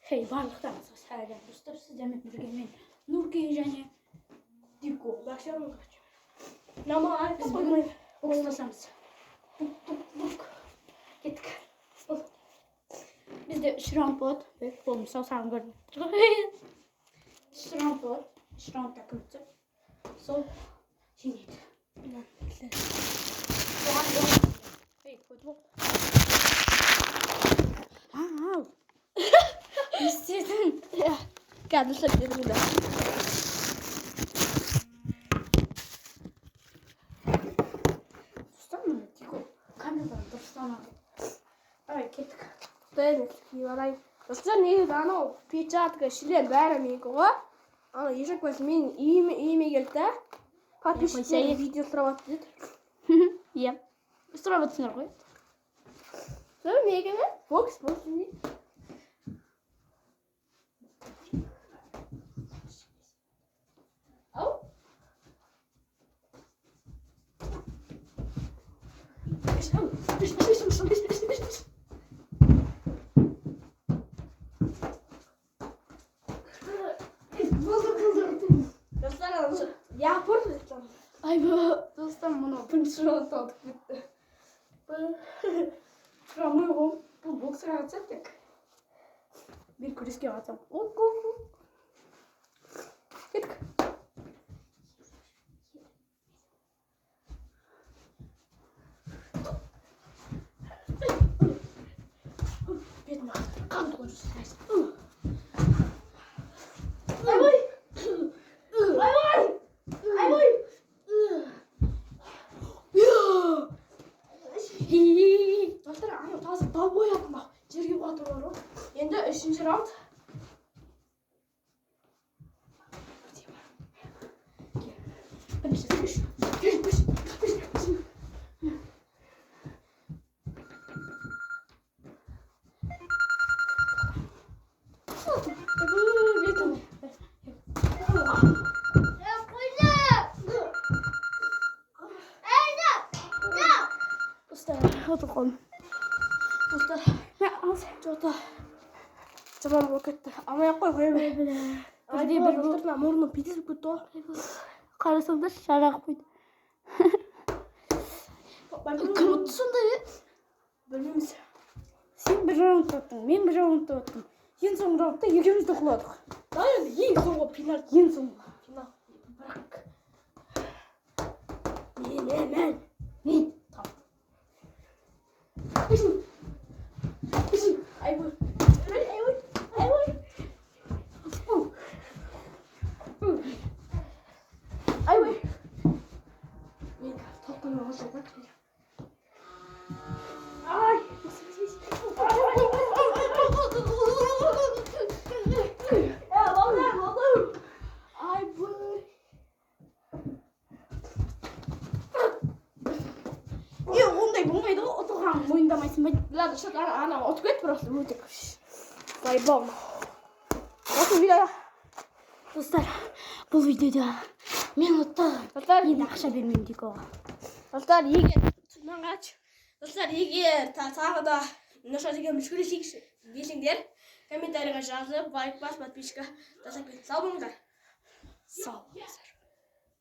барлықтарыңызға сәлем достар, сіздермен бірге мен Нұркен және Дико Бақшаров. Біз бүгін бокстасамыз. Бұк. Кеттік. Бізде 3 раунд болады. Қолым саусағын көрдім. 3 раунд болады. 3 раундта кім ұтса, сол жеңеді. Не істедің? Кәдімшілік дедім да. Достар мұны Дико камерадан дұрыстамады. Давай кеттік. Достар негізі анау печатка шлем бәрі менікі ғой. Ана ешек бәсі менің үйіме келді. Подписчиктер видео сұрап атты деді. Иә. Сұрап атсыңдар ғой. Сол неге ме? Бокс не? Ау? Достар мұны бірінші раундта алдық кетті. Бұл боксқа қатсақ тек. Бір күреске қатсам. Кеттік. Бетім қанды қойып Достар, анау таза дал боядым бақ. Жерге батыр бар ғой. Енді 3-ші раунд. Отыр қолым. Достар, жота. Жаман болып кетті. Амаяқ қой қойып. Бірде бір достарына мұрным петесіп кетті ғой. Қарасаңдар шарағып қойды. Кім ұтты сонда? Білмейміз. Сен бір раундта өттің, мен бір раундта өттім. Ең соңғы раундта екеуміз де құладық. Да, енді ең соңғы пенальти. Ең соңғы. Бірақ. Мен. Айбой. Мен тоқтамай қойсам ба? Ай! Ондай болмайды ғой, отырған мойындамайсың ба? Ладно, что она вот это просто мультик. По-любому. Вот видео. Достар, бұл видеода мен ұттым. Достар, Енді ақша бермеймін Дикоға. достар, егер тағы да Нұрша деген мүшкілесейікші десеңдер, комментарийға жазып, лайк бас, подписчика жасап кетіп сау болыңыздар. Сау болыңыздар.